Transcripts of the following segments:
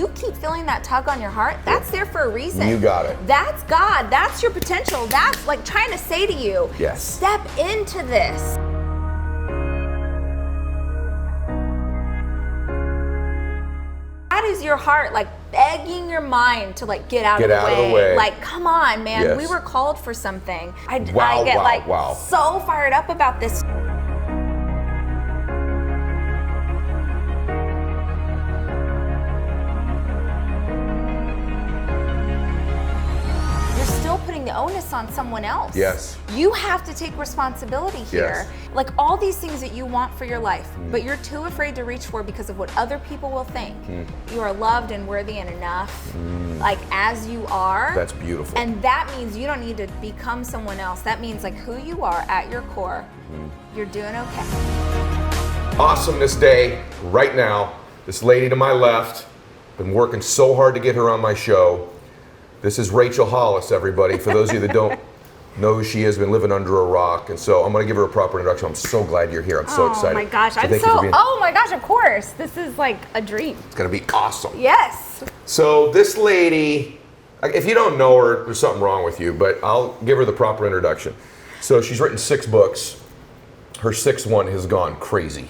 you keep feeling that tug on your heart, that's there for a reason. You got it. That's God. That's your potential. That's like trying to say to you, yes, step into this. That is your heart, like begging your mind to like get out of the way. Like, come on, man, yes. we were called for something. I get so fired up about this. Putting the onus on someone else. Yes. You have to take responsibility here. Yes. Like all these things that you want for your life, but you're too afraid to reach for because of what other people will think. You are loved and worthy and enough, like as you are. That's beautiful. And that means you don't need to become someone else. That means like who you are at your core, you're doing okay. Awesomeness day right now. This lady to my left, been working so hard to get her on my show. This is Rachel Hollis, everybody. For those of you that don't know who she is, been living under a rock. And so I'm going to give her a proper introduction. I'm so glad you're here. I'm so excited. Oh my gosh. Oh my gosh, of course. This is like a dream. It's going to be awesome. Yes. So this lady, if you don't know her, there's something wrong with you, but I'll give her the proper introduction. So she's written 6 books. Her 6th one has gone crazy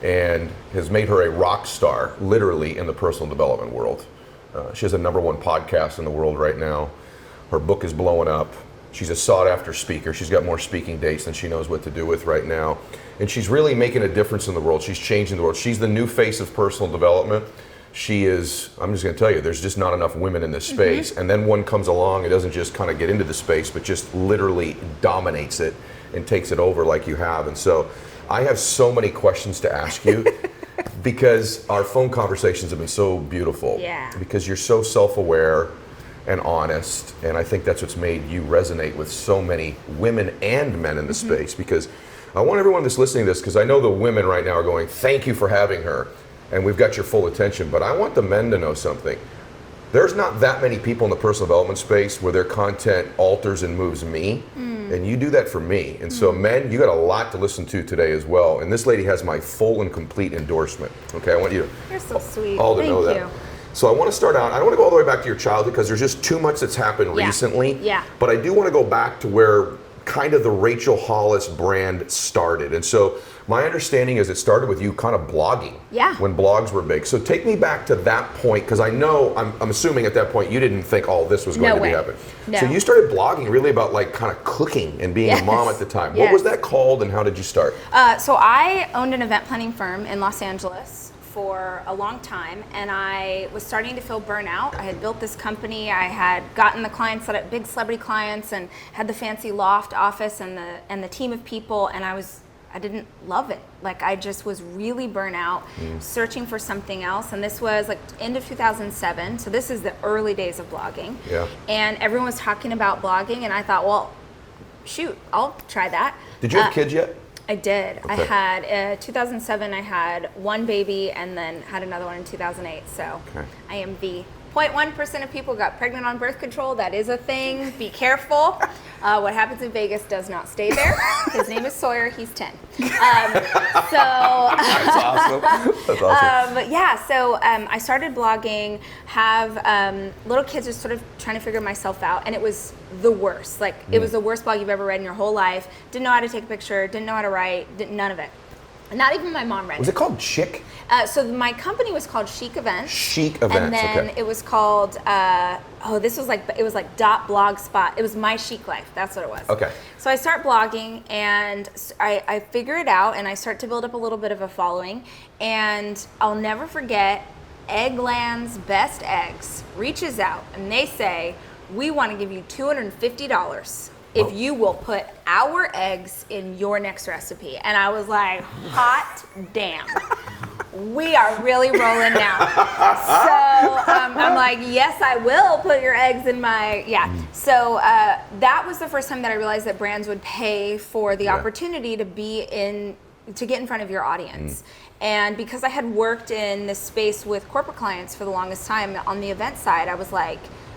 and has made her a rock star, literally, in the personal development world. She has a #1 podcast in the world right now. Her book is blowing up. She's a sought-after speaker. She's got more speaking dates than she knows what to do with right now. And she's really making a difference in the world. She's changing the world. She's the new face of personal development. She is, I'm just going to tell you, there's just not enough women in this space. And then one comes along and doesn't just kind of get into the space, but just literally dominates it and takes it over like you have. And so I have so many questions to ask you. Because our phone conversations have been so beautiful. Yeah. Because you're so self-aware and honest, and I think that's what's made you resonate with so many women and men in the space. Because I want everyone that's listening to this, because I know the women right now are going, thank you for having her, and we've got your full attention, but I want the men to know something. There's not that many people in the personal development space where their content alters and moves me, and you do that for me. And so men, you got a lot to listen to today as well. And this lady has my full and complete endorsement. Okay, I want you You're so sweet. all to Thank know you. that. So I want to start out, I don't want to go all the way back to your childhood because there's just too much that's happened recently. Yeah. But I do want to go back to where kind of the Rachel Hollis brand started. And so my understanding is it started with you kind of blogging when blogs were big. So take me back to that point, because I know, I'm assuming at that point you didn't think all this was going to be happening. No. So you started blogging really about like kind of cooking and being a mom at the time. What was that called and how did you start? So I owned an event planning firm in Los Angeles for a long time, and I was starting to feel burnout. I had built this company. I had gotten the clients, that big celebrity clients, and had the fancy loft office and the team of people, and I didn't love it. Like I just was really burnt out, searching for something else. And this was like end of 2007. So this is the early days of blogging. Yeah. And everyone was talking about blogging, and I thought, well, shoot, I'll try that. Did you have kids yet? I did. Okay. I had 2007. I had 1 baby, and then had another one in 2008. So I am the 0.1% of people got pregnant on birth control. That is a thing. Be careful. What happens in Vegas does not stay there. His name is Sawyer. He's 10. That's awesome. That's awesome. But yeah, so I started blogging, have little kids, just sort of trying to figure myself out, and it was the worst. Like it was the worst blog you've ever read in your whole life. Didn't know how to take a picture, didn't know how to write, none of it. Not even my mom read it. Was it called Chic? So my company was called Chic Events. Chic Events, and then it was called, it was like .blogspot. It was My Chic Life. That's what it was. Okay. So I start blogging, and I figure it out, and I start to build up a little bit of a following. And I'll never forget, Eggland's Best Eggs reaches out, and they say, we want to give you $250 if you will put our eggs in your next recipe. And I was like, hot damn. We are really rolling now. So I'm like, yes, I will put your eggs in my, So that was the first time that I realized that brands would pay for the opportunity to get in front of your audience. And because I had worked in this space with corporate clients for the longest time on the event side,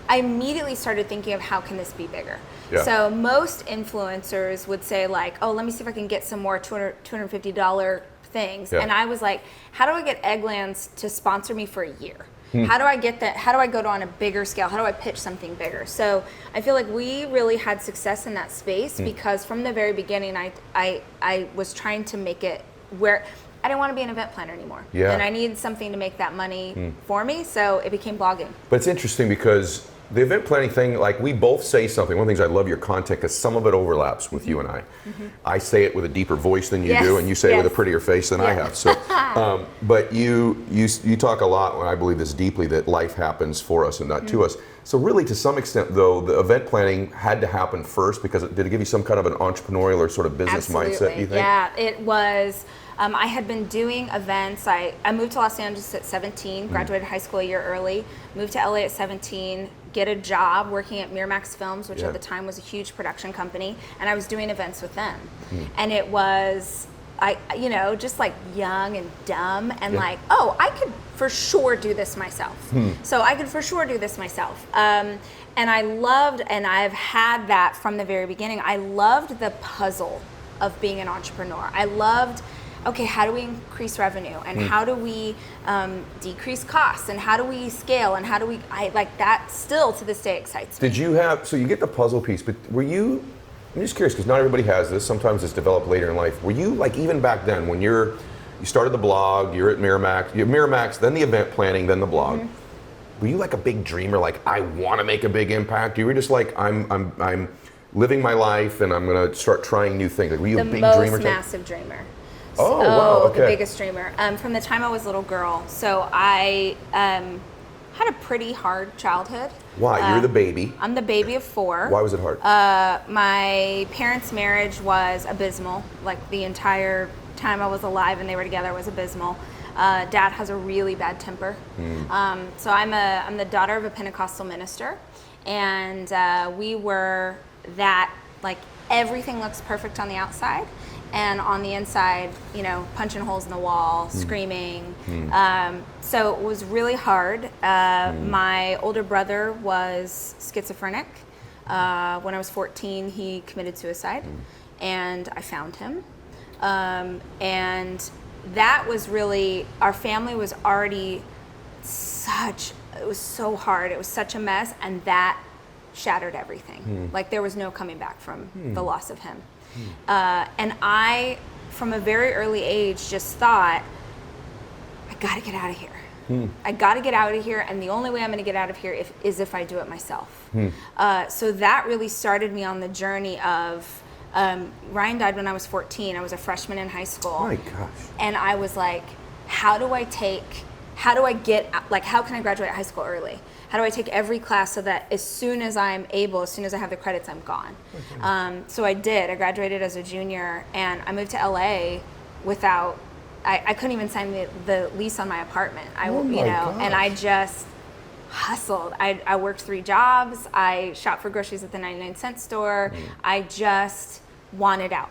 I immediately started thinking of how can this be bigger. Yeah. So most influencers would say like, oh, let me see if I can get some more $250 things. Yeah. And I was like, how do I get Egglands to sponsor me for a year? How do I get that? How do I go to on a bigger scale? How do I pitch something bigger? So I feel like we really had success in that space because from the very beginning, I was trying to make it where I didn't want to be an event planner anymore. Yeah. And I needed something to make that money for me, so it became blogging. But it's interesting because the event planning thing, like we both say something. One of the things I love your content because some of it overlaps with you and I. I say it with a deeper voice than you do, and you say it with a prettier face than I have. So, but you talk a lot, and I believe this deeply, that life happens for us and not to us. So really, to some extent, though, the event planning had to happen first because did it give you some kind of an entrepreneurial or sort of business mindset, do you think? Yeah, it was. I had been doing events. I moved to Los Angeles at 17, graduated high school a year early, moved to LA at 17, get a job working at Miramax Films, which at the time was a huge production company, and I was doing events with them. And it was, just like young and dumb and like, oh, I could for sure do this myself. So I could for sure do this myself. And I loved, and I've had that from the very beginning, I loved the puzzle of being an entrepreneur. I loved, okay, how do we increase revenue, and how do we decrease costs, and how do we scale, and how do we, that still to this day excites me. Did you have, so you get the puzzle piece, but were you, I'm just curious because not everybody has this, sometimes it's developed later in life. Were you, like even back then when you started the blog, you're at Miramax, then the event planning, then the blog. Were you like a big dreamer, like I want to make a big impact? You were just like, I'm living my life and I'm going to start trying new things. Like, were you a big dreamer? The most massive dreamer. Oh, wow, okay. The biggest dreamer. From the time I was a little girl. So I had a pretty hard childhood. Why? You're the baby. I'm the baby of 4. Why was it hard? My parents' marriage was abysmal. Like the entire time I was alive and they were together was abysmal. Dad has a really bad temper. So I'm the daughter of a Pentecostal minister, and we were that, like, everything looks perfect on the outside, and on the inside, punching holes in the wall, screaming. So it was really hard. My older brother was schizophrenic. When I was 14, he committed suicide, and I found him. And that was really, our family was already it was so hard. It was such a mess, and that shattered everything. Like there was no coming back from the loss of him. And I, from a very early age, just thought, I gotta get out of here. I gotta get out of here, and the only way I'm gonna get out of here is if I do it myself. So that really started me on the journey of, Ryan died when I was 14. I was a freshman in high school. My gosh. And I was like, how can I graduate high school early? How do I take every class so that as soon as I'm able, as soon as I have the credits, I'm gone? So I did. I graduated as a junior, and I moved to LA without, I couldn't even sign the lease on my apartment. And I just hustled. I worked 3 jobs. I shopped for groceries at the 99-cent store. I just wanted out.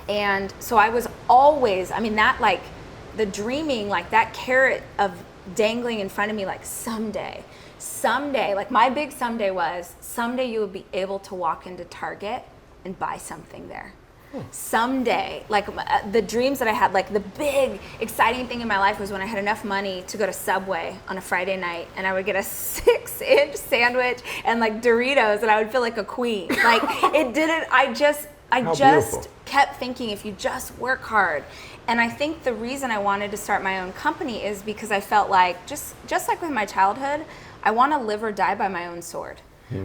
And so I was always, the dreaming, like that carrot of dangling in front of me, like someday, like my big someday was, someday you will be able to walk into Target and buy something there. Someday, like the dreams that I had, like the big exciting thing in my life was when I had enough money to go to Subway on a Friday night, and I would get a 6-inch sandwich and like Doritos, and I would feel like a queen. Like it didn't, I just kept thinking, if you just work hard. And I think the reason I wanted to start my own company is because I felt like, just like with my childhood, I want to live or die by my own sword.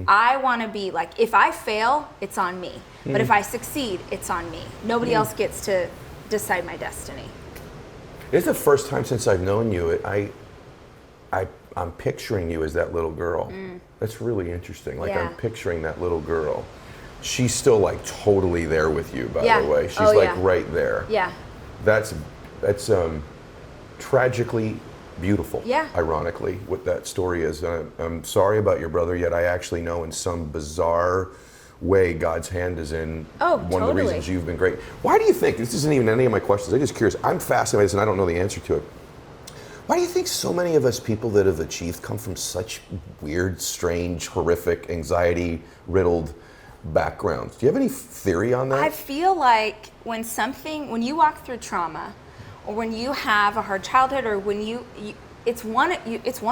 I want to be like, if I fail, it's on me. But if I succeed, it's on me. Nobody else gets to decide my destiny. It's the first time since I've known you, I'm picturing you as that little girl. That's really interesting. Like I'm picturing that little girl. She's still like totally there with you, by the way. She's right there. Yeah. That's tragically beautiful, yeah. Ironically, what that story is. I'm sorry about your brother, yet I actually know in some bizarre way God's hand is in one of the reasons you've been great. Why do you think, this isn't even any of my questions, I'm just curious, I'm fascinated and I don't know the answer to it. Why do you think so many of us people that have achieved come from such weird, strange, horrific, anxiety-riddled backgrounds? Do you have any theory on that? I feel like when you walk through trauma, or when you have a hard childhood, or when it's one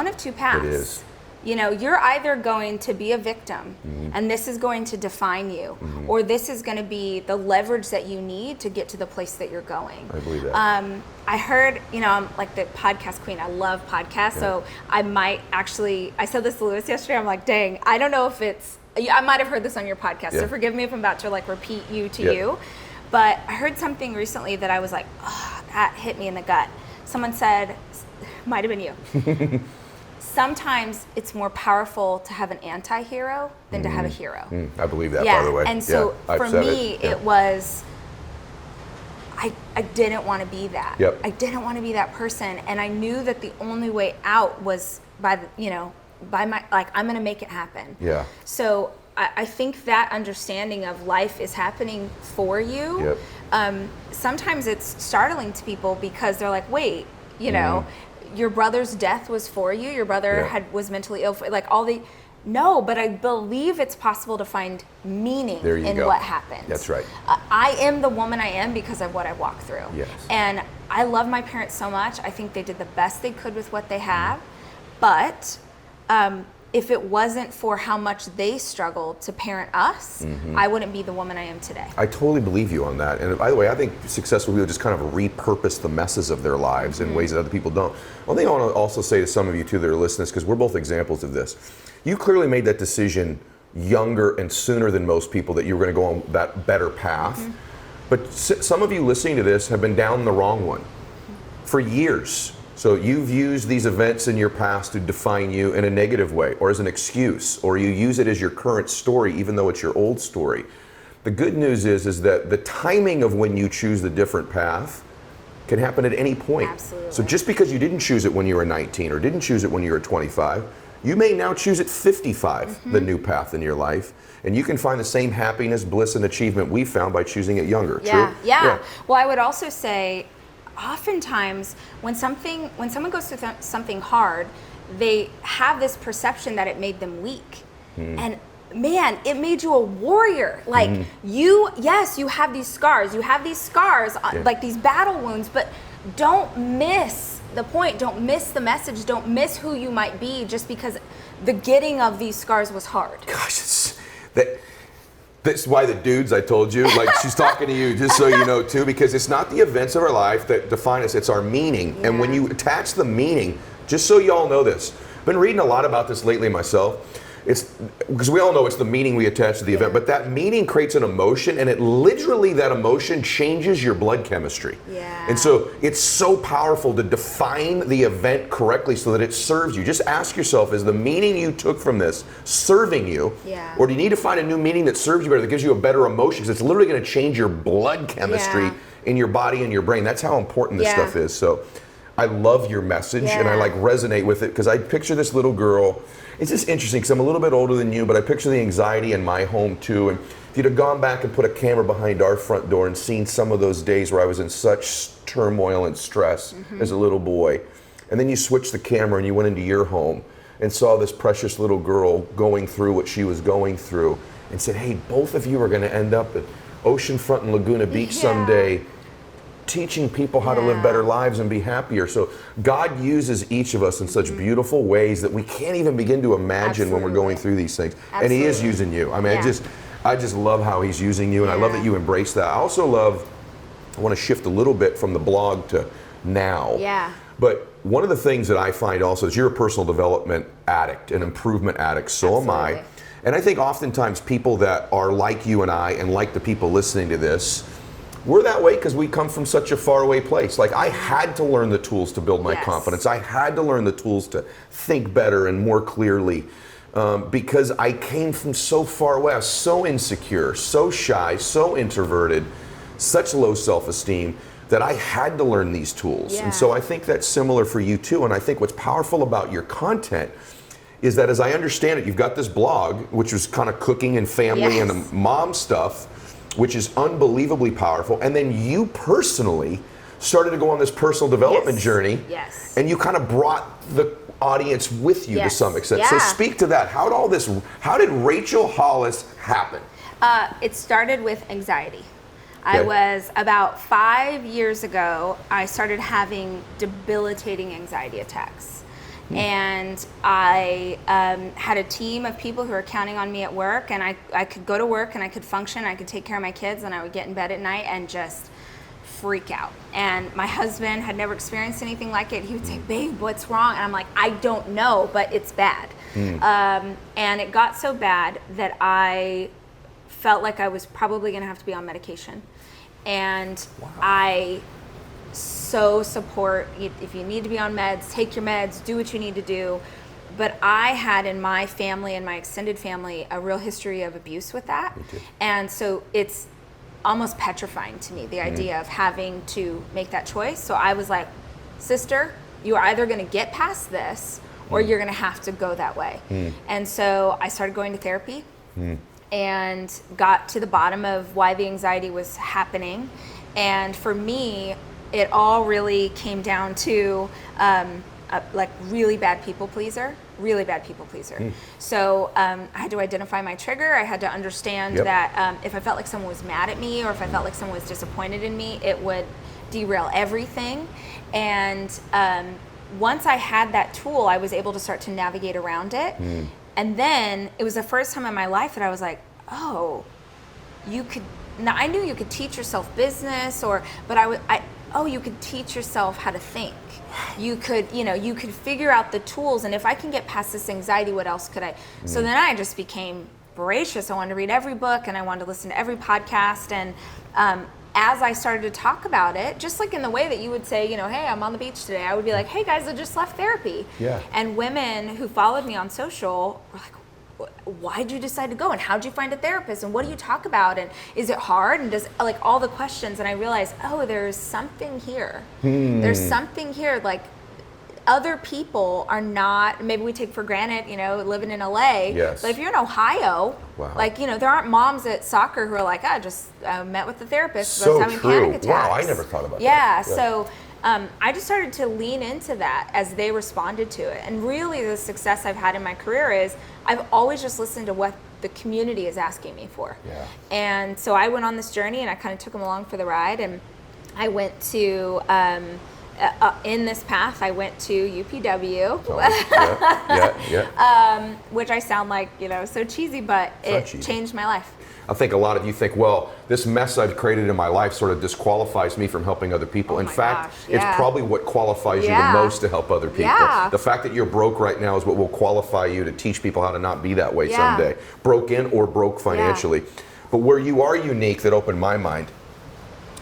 of two paths. It is. You know, you're either going to be a victim and this is going to define you, or this is going to be the leverage that you need to get to the place that you're going. I believe that. I heard, you know, I'm like the podcast queen. I love podcasts. Yeah. So I might actually, I said this to Lewis yesterday. I'm like, dang, I don't know if I might have heard this on your podcast. Yeah. So forgive me if I'm about to like repeat you to Yeah. you. But I heard something recently that I was like, oh, that hit me in the gut. Someone said, might have been you. Sometimes it's more powerful to have an anti-hero than to have a hero. I believe that, Yeah, by the way. and so Yeah, for I've said me, Yeah. it was, I didn't want to be that. Yep. I didn't want to be that person, and I knew that the only way out was by my, like, I'm going to make it happen. Yeah. So I think that understanding of life is happening for you. Yep. Sometimes it's startling to people because they're like, wait, you know, your brother's death was for you. Your brother Yeah. was mentally ill. No, but I believe it's possible to find meaning There you in go. what happens. That's right. I am the woman I am because of what I walked through. Yes. And I love my parents so much. I think they did the best they could with what they have. But if it wasn't for how much they struggled to parent us, I wouldn't be the woman I am today. I totally believe you on that. And by the way, I think successful people just kind of repurpose the messes of their lives in ways that other people don't. One thing I want to also say to some of you too that are listening, because we're both examples of this. You clearly made that decision younger and sooner than most people that you were going to go on that better path. But some of you listening to this have been down the wrong one for years. So you've used these events in your past to define you in a negative way or as an excuse, or you use it as your current story even though it's your old story. The good news is that the timing of when you choose the different path can happen at any point. Absolutely. So just because you didn't choose it when you were 19 or didn't choose it when you were 25, you may now choose at 55, the new path in your life. And you can find the same happiness, bliss, and achievement we found by choosing it younger. Yeah, True? yeah. Well, I would also say, oftentimes when someone goes through something hard, they have this perception that it made them weak. And man, it made you a warrior. Like you have these scars. You have these scars, like these battle wounds, but don't miss the point. Don't miss the message. Don't miss who you might be just because the getting of these scars was hard. Gosh, that's why the dudes I told you, like she's talking to you just so you know too, because it's not the events of our life that define us, it's our meaning. Yeah. And when you attach the meaning, just so you all know this, I've been reading a lot about this lately myself. It's because we all know it's the meaning we attach to the event, but that meaning creates an emotion, and it literally, that emotion changes your blood chemistry. Yeah. And so it's so powerful to define the event correctly so that it serves you. Just ask yourself, is the meaning you took from this serving you? Yeah. Or do you need to find a new meaning that serves you better, that gives you a better emotion? Because it's literally going to change your blood chemistry in your body and your brain. That's how important this stuff is. So I love your message, and I like resonate with it because I picture this little girl. It's just interesting because I'm a little bit older than you, but I picture the anxiety in my home too. And if you'd have gone back and put a camera behind our front door and seen some of those days where I was in such turmoil and stress as a little boy, and then you switched the camera and you went into your home and saw this precious little girl going through what she was going through and said, hey, both of you are going to end up at Oceanfront and Laguna Beach someday, teaching people how to live better lives and be happier. So God uses each of us in such beautiful ways that we can't even begin to imagine when we're going through these things. And He is using you. I mean, I just love how He's using you, and I love that you embrace that. I also love, I want to shift a little bit from the blog to now. Yeah. But one of the things that I find also is you're a personal development addict, an improvement addict, so am I. And I think oftentimes people that are like you and I, and like the people listening to this, we're that way because we come from such a faraway place. Like I had to learn the tools to build my confidence. I had to learn the tools to think better and more clearly because I came from so far away. I was so insecure, so shy, so introverted, such low self-esteem that I had to learn these tools. And so I think that's similar for you too. And I think what's powerful about your content is that, as I understand it, you've got this blog, which was kind of cooking and family and mom stuff, which is unbelievably powerful. And then you personally started to go on this personal development journey. Yes. And you kind of brought the audience with you to some extent. So speak to that. How did Rachel Hollis happen? It started with anxiety. I Okay. was about 5 years ago, I started having debilitating anxiety attacks. And I had a team of people who were counting on me at work, and I could go to work and I could function, I could take care of my kids, and I would get in bed at night and just freak out. And my husband had never experienced anything like it. He would say, babe, what's wrong? And I'm like, I don't know, but it's bad. And it got so bad that I felt like I was probably going to have to be on medication. And I so support, if you need to be on meds, take your meds, do what you need to do. But I had in my family and my extended family a real history of abuse with that. And so it's almost petrifying to me, the idea of having to make that choice. So I was like, sister, you're either going to get past this or you're going to have to go that way. And so I started going to therapy and got to the bottom of why the anxiety was happening. And for me, it all really came down to like really bad people pleaser. So I had to identify my trigger. I had to understand that if I felt like someone was mad at me or if I felt like someone was disappointed in me, it would derail everything. And once I had that tool, I was able to start to navigate around it. And then it was the first time in my life that I was like, oh, you could, now I knew you could teach yourself business you could teach yourself how to think. You could figure out the tools, and if I can get past this anxiety, what else could I? So then I just became voracious. I wanted to read every book and I wanted to listen to every podcast. And as I started to talk about it, just like in the way that you would say, hey, I'm on the beach today, I would be like, hey guys, I just left therapy. And women who followed me on social were like, why'd you decide to go, and how'd you find a therapist, and what do you talk about, and is it hard, and does, like, all the questions. And I realized, oh, there's something here. There's something here. Like, other people are not, maybe we take for granted, living in LA. But if you're in Ohio, like, there aren't moms at soccer who are like, I just met with the therapist. So I was having true. panic attacks. Wow, I never thought about that. So I just started to lean into that as they responded to it. And really the success I've had in my career is I've always just listened to what the community is asking me for. And so I went on this journey and I kind of took them along for the ride. And I went to, in this path, I went to UPW, which I sound like, so cheesy, but it changed my life. I think a lot of you think, well, this mess I've created in my life sort of disqualifies me from helping other people. In fact, it's probably what qualifies you the most to help other people. The fact that you're broke right now is what will qualify you to teach people how to not be that way someday. Broken or broke financially. But where you are unique, that opened my mind,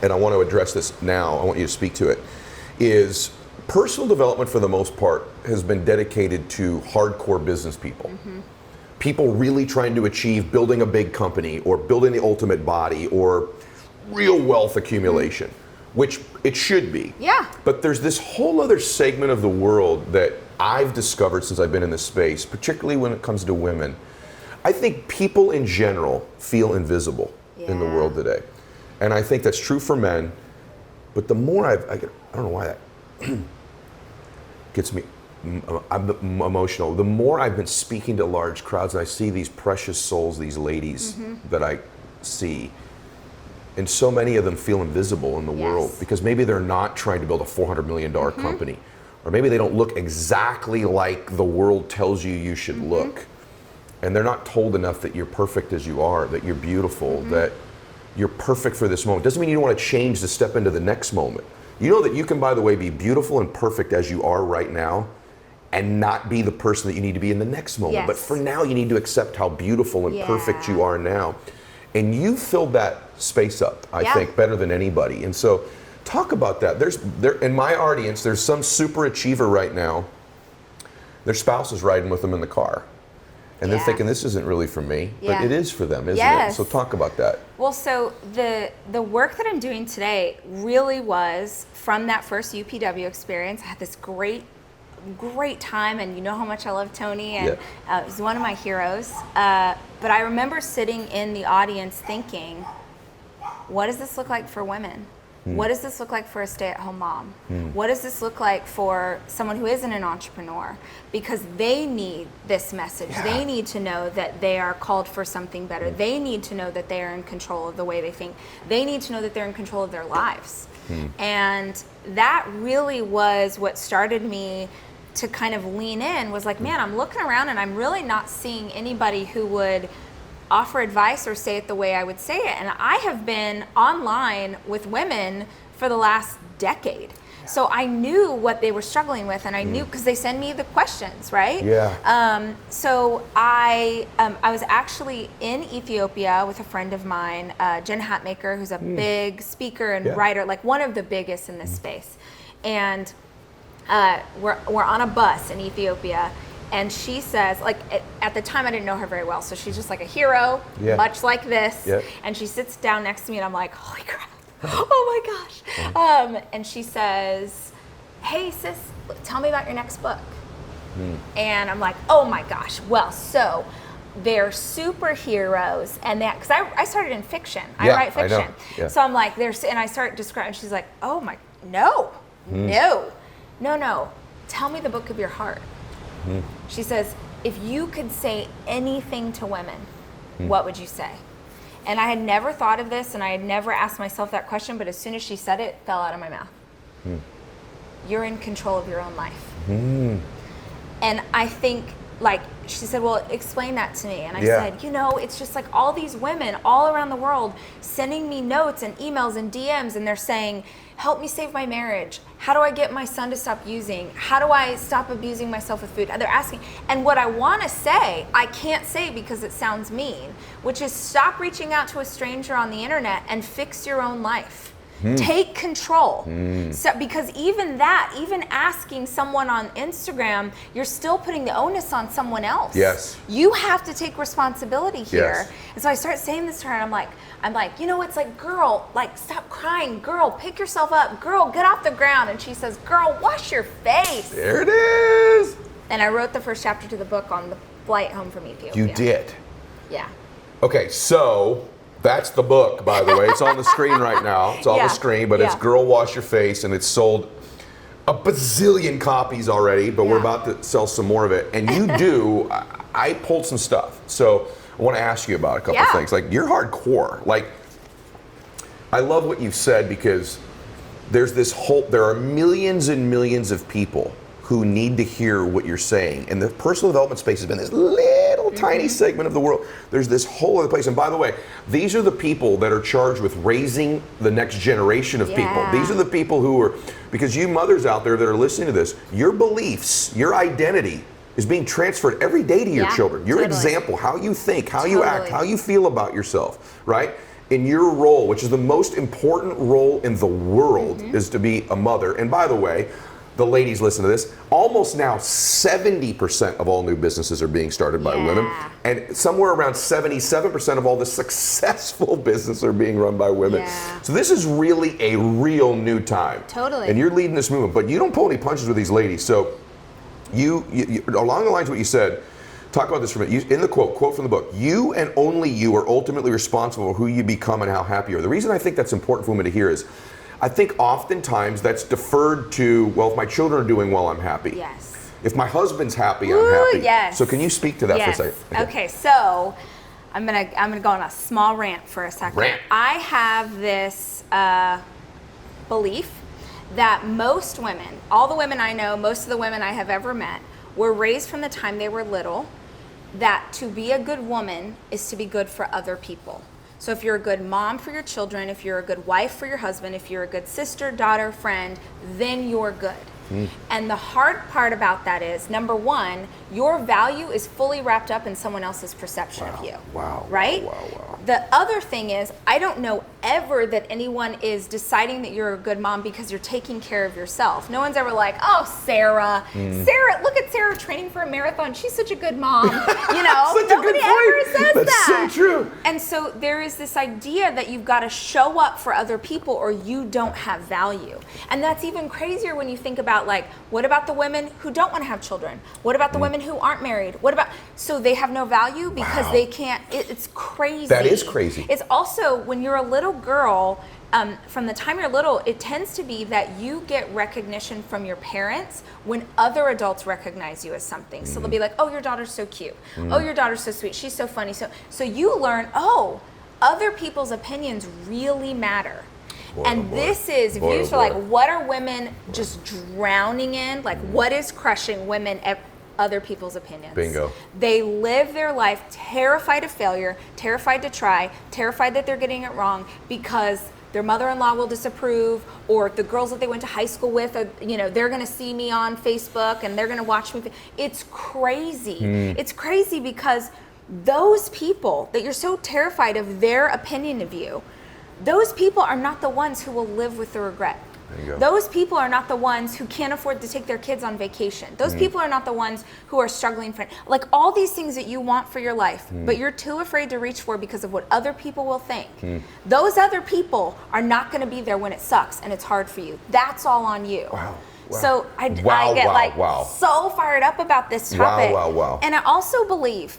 and I want to address this now, I want you to speak to it, is personal development for the most part has been dedicated to hardcore business people. People really trying to achieve building a big company or building the ultimate body or real wealth accumulation, which it should be. But there's this whole other segment of the world that I've discovered since I've been in this space, particularly when it comes to women. I think people in general feel invisible in the world today. And I think that's true for men. But the more I don't know why that gets me, I'm emotional. The more I've been speaking to large crowds, and I see these precious souls, these ladies that I see, and so many of them feel invisible in the world because maybe they're not trying to build a $400 million company, or maybe they don't look exactly like the world tells you should look, and they're not told enough that you're perfect as you are, that you're beautiful, that you're perfect for this moment. Doesn't mean you don't want to change to step into the next moment. You know that you can, by the way, be beautiful and perfect as you are right now and not be the person that you need to be in the next moment. But for now, you need to accept how beautiful and perfect you are now. And you filled that space up, I think, better than anybody. And so talk about that. There in my audience, there's some super achiever right now. Their spouse is riding with them in the car. And they're thinking, this isn't really for me, but it is for them, isn't it? So talk about that. Well, so the work that I'm doing today really was from that first UPW experience. I had this great time, and you know how much I love Tony, and he's one of my heroes. But I remember sitting in the audience thinking, what does this look like for women? What does this look like for a stay-at-home mom? What does this look like for someone who isn't an entrepreneur? Because they need this message. Yeah. They need to know that they are called for something better. They need to know that they are in control of the way they think. They need to know that they're in control of their lives. And that really was what started me to kind of lean in, was like, man, I'm looking around and I'm really not seeing anybody who would offer advice or say it the way I would say it. And I have been online with women for the last decade. So I knew what they were struggling with, and I knew because they send me the questions, right? Yeah. So I was actually in Ethiopia with a friend of mine, Jen Hatmaker, who's a big speaker and writer, like one of the biggest in this space. And we're on a bus in Ethiopia. And she says, like, at the time I didn't know her very well, so she's just like a hero, much like this. Yeah. And she sits down next to me, and I'm like, holy crap, oh my gosh. And she says, hey sis, tell me about your next book. And I'm like, oh my gosh, well, so they're superheroes, and that, because I started in fiction, I write fiction. I know. Yeah. So I'm like, and I start describing, she's like, oh my, no, tell me the book of your heart. She says, if you could say anything to women, what would you say? And I had never thought of this, and I had never asked myself that question, but as soon as she said it, it fell out of my mouth. You're in control of your own life. And I think, like, she said, well, explain that to me. And I said, it's just like all these women all around the world sending me notes and emails and DMs, and they're saying, help me save my marriage. How do I get my son to stop using? How do I stop abusing myself with food? And they're asking. And what I want to say, I can't say because it sounds mean, which is stop reaching out to a stranger on the internet and fix your own life. Take control. So, because even asking someone on Instagram, you're still putting the onus on someone else. Yes. You have to take responsibility here. Yes. And so I start saying this to her, and I'm like, it's like, girl, like, stop crying. Girl, pick yourself up. Girl, get off the ground. And she says, girl, wash your face. There it is. And I wrote the first chapter to the book on the flight home from Ethiopia. You did? Yeah. Okay, so that's the book, by the way. It's on the screen right now. It's on the screen, but it's Girl Wash Your Face, and it's sold a bazillion copies already, but we're about to sell some more of it. And you do, I pulled some stuff. So I want to ask you about a couple of things. Like, you're hardcore. Like, I love what you said, because there are millions and millions of people who need to hear what you're saying. And the personal development space has been this little tiny segment of the world. There's this whole other place. And by the way, these are the people that are charged with raising the next generation of people. These are the people who are, because you mothers out there that are listening to this, your beliefs, your identity is being transferred every day to your children. Your example, how you think, how you act, how you feel about yourself, right? In your role, which is the most important role in the world, is to be a mother. And by the way, the ladies listen to this, almost now 70% of all new businesses are being started by women, and somewhere around 77% of all the successful businesses are being run by women. So this is really a real new time. Totally. And you're leading this movement, but you don't pull any punches with these ladies. So you along the lines of what you said, talk about this for a minute. In the quote from the book, you and only you are ultimately responsible for who you become and how happy you are. The reason I think that's important for women to hear is, I think oftentimes that's deferred to, well, if my children are doing well, I'm happy. Yes. If my husband's happy, I'm happy. Yes. So can you speak to that for a second? Okay, so I'm gonna go on a small rant for a second. I have this belief that most women, all the women I know, most of the women I have ever met, were raised from the time they were little that to be a good woman is to be good for other people. So if you're a good mom for your children, if you're a good wife for your husband, if you're a good sister, daughter, friend, then you're good. And the hard part about that is, number one, your value is fully wrapped up in someone else's perception of you. Right? The other thing is, I don't know ever that anyone is deciding that you're a good mom because you're taking care of yourself. No one's ever like, oh, Sarah, look at Sarah training for a marathon. She's such a good mom. Nobody ever says that. That's so true. And so there is this idea that you've got to show up for other people or you don't have value. And that's even crazier when you think about, like, what about the women who don't want to have children? What about the women who aren't married? So they have no value because they can't, it's crazy. That is is crazy. It's also when you're a little girl, from the time you're little, it tends to be that you get recognition from your parents when other adults recognize you as something. So they'll be like, oh, your daughter's so cute. Oh, your daughter's so sweet. She's so funny. So you learn, oh, other people's opinions really matter. This is, if you used to like, what are women just drowning in? Like, what is crushing women at other people's opinions? Bingo. They live their life terrified of failure, terrified to try, terrified that they're getting it wrong because their mother-in-law will disapprove, or the girls that they went to high school with, are, they're going to see me on Facebook and they're going to watch me. It's crazy. It's crazy because those people that you're so terrified of their opinion of you, those people are not the ones who will live with the regret. Those people are not the ones who can't afford to take their kids on vacation. Those people are not the ones who are struggling for, like, all these things that you want for your life, but you're too afraid to reach for because of what other people will think. Those other people are not going to be there when it sucks and it's hard for you. That's all on you. Wow. So I get so fired up about this topic. And I also believe,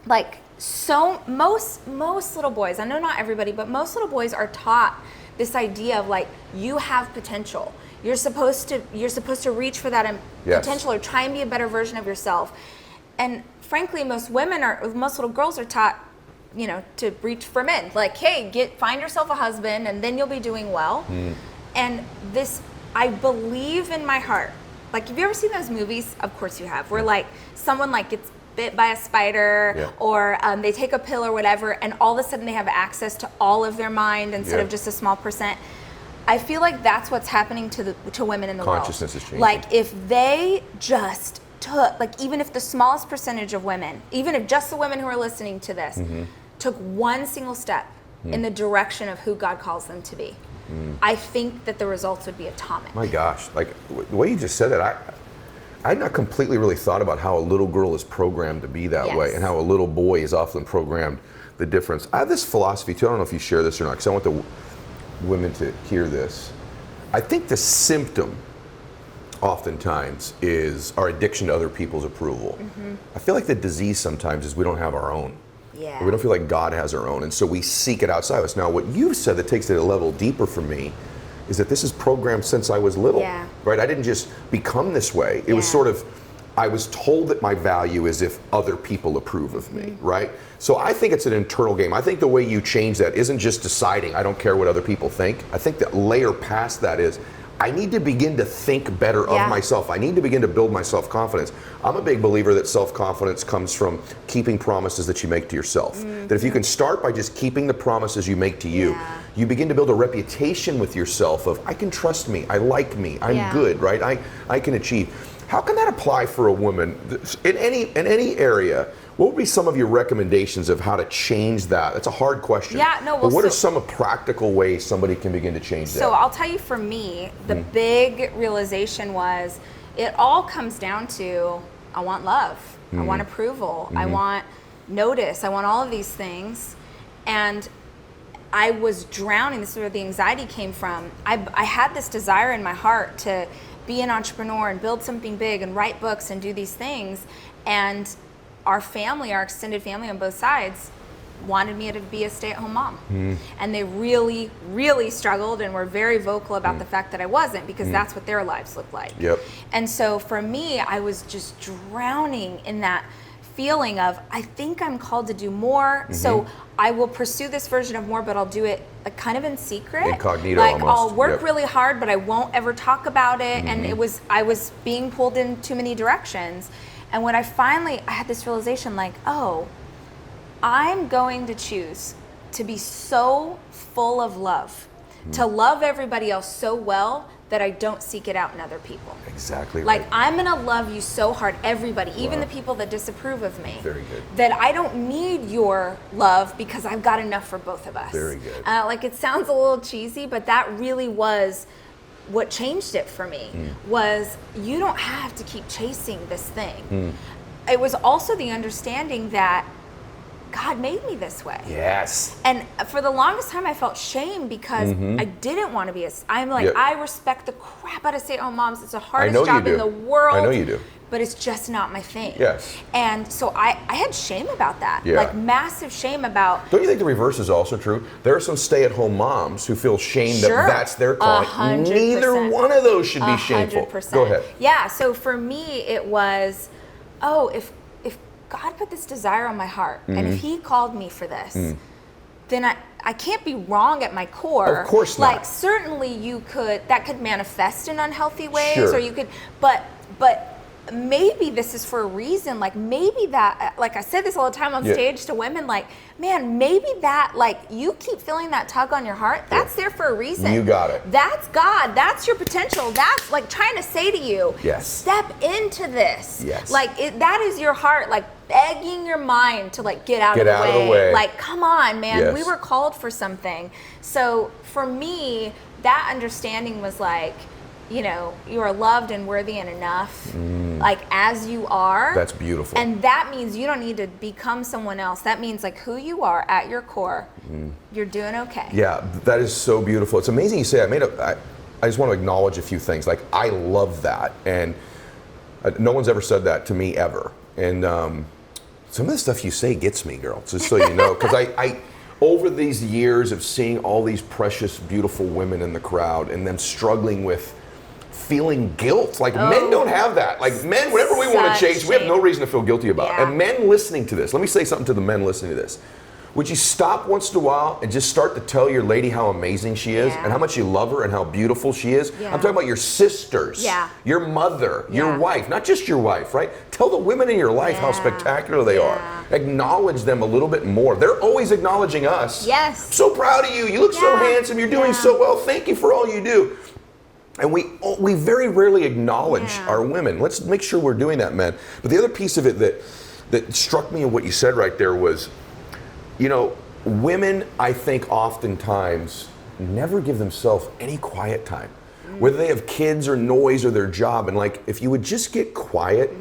like, so most little boys, I know not everybody, but most little boys are taught this idea of, like, you have potential. You're supposed to reach for that potential or try and be a better version of yourself. And frankly, most little girls are taught, to reach for men. Like, hey, find yourself a husband and then you'll be doing well. And this, I believe in my heart. Like, have you ever seen those movies? Of course you have. Where, like, someone, like, gets bit by a spider or they take a pill or whatever, and all of a sudden they have access to all of their mind instead of just a small percent. I feel like that's what's happening to women in the world. Consciousness is changing. Like, if they just took, like, even if the smallest percentage of women, even if just the women who are listening to this took one single step in the direction of who God calls them to be, I think that the results would be atomic. My gosh, like, the way you just said that, I had not completely really thought about how a little girl is programmed to be that way, and how a little boy is often programmed the difference. I have this philosophy too, I don't know if you share this or not, because I want the women to hear this. I think the symptom oftentimes is our addiction to other people's approval. I feel like the disease sometimes is we don't have our own. Yeah. We don't feel like God has our own, and so we seek it outside of us. Now, what you've said that takes it a level deeper for me is that this is programmed since I was little, right? I didn't just become this way. It was sort of, I was told that my value is if other people approve of me, right? So I think it's an internal game. I think the way you change that isn't just deciding, I don't care what other people think. I think that layer past that is, I need to begin to think better of myself. I need to begin to build my self-confidence. I'm a big believer that self-confidence comes from keeping promises that you make to yourself. That if you can start by just keeping the promises you make to you, you begin to build a reputation with yourself of, I can trust me, I like me, I'm good, right? I can achieve. How can that apply for a woman in any area? What would be some of your recommendations of how to change that? That's a hard question. But what are some practical ways somebody can begin to change that? So I'll tell you, for me, the big realization was, it all comes down to, I want love, I want approval, I want notice, I want all of these things. And I was drowning. This is where the anxiety came from. I had this desire in my heart to be an entrepreneur and build something big and write books and do these things. And our family, our extended family on both sides, wanted me to be a stay-at-home mom. And they really, really struggled and were very vocal about the fact that I wasn't, because that's what their lives looked like. And so for me, I was just drowning in that feeling of, I think I'm called to do more, so I will pursue this version of more, but I'll do it kind of in secret. Incognito, like, almost. I'll work really hard, but I won't ever talk about it. And I was being pulled in too many directions. And when I had this realization, like, oh, I'm going to choose to be so full of love, to love everybody else so well that I don't seek it out in other people. Exactly right. Like, I'm gonna love you so hard, everybody, even the people that disapprove of me. Very good. That I don't need your love because I've got enough for both of us. Very good. Like, it sounds a little cheesy, but that really was what changed it for me. Was, you don't have to keep chasing this thing. It was also the understanding that God made me this way. Yes. And for the longest time, I felt shame because I didn't want to be I'm like, I respect the crap out of stay-at-home moms. It's the hardest job in the world. I know you do. but it's just not my thing. Yes. And so I had shame about that. Yeah. Like massive shame about. Don't you think the reverse is also true? There are some stay-at-home moms who feel shame that that's their calling. 100%. Neither one of those should be shameful. 100%. Go ahead. Yeah, so for me it was, if God put this desire on my heart, and if he called me for this, then I can't be wrong at my core. Of course not. Like certainly that could manifest in unhealthy ways, Sure. or you could, but maybe this is for a reason. Like maybe that, like I said this all the time on stage to women, like, man, maybe that, like you keep feeling that tug on your heart, that's there for a reason. You got it. That's God. That's your potential. That's like trying to say to you, step into this. Yes. Like that is your heart, like begging your mind to like get out of the way. Like, come on, man, we were called for something. So for me, that understanding was like, you know, you are loved and worthy and enough, like as you are. That's beautiful. And that means you don't need to become someone else. That means like who you are at your core, you're doing okay. Yeah, that is so beautiful. It's amazing you say I just want to acknowledge a few things. Like, I love that. And no one's ever said that to me ever. And some of the stuff you say gets me, girl, just so you know. Because I over these years of seeing all these precious, beautiful women in the crowd and them struggling with feeling guilt. Like men don't have that. Like men, whatever we want to change, we have no reason to feel guilty about. Yeah. And men listening to this, let me say something to the men listening to this. Would you stop once in a while and just start to tell your lady how amazing she is and how much you love her and how beautiful she is? I'm talking about your sisters, your mother, your wife, not just your wife, right? Tell the women in your life how spectacular they are. Acknowledge them a little bit more. They're always acknowledging us. Yes. I'm so proud of you. You look so handsome. You're doing so well. Thank you for all you do. And we very rarely acknowledge our women. Let's make sure we're doing that, men. But the other piece of it that struck me in what you said right there was, you know, women, I think, oftentimes never give themselves any quiet time, whether they have kids or noise or their job. And like, if you would just get quiet,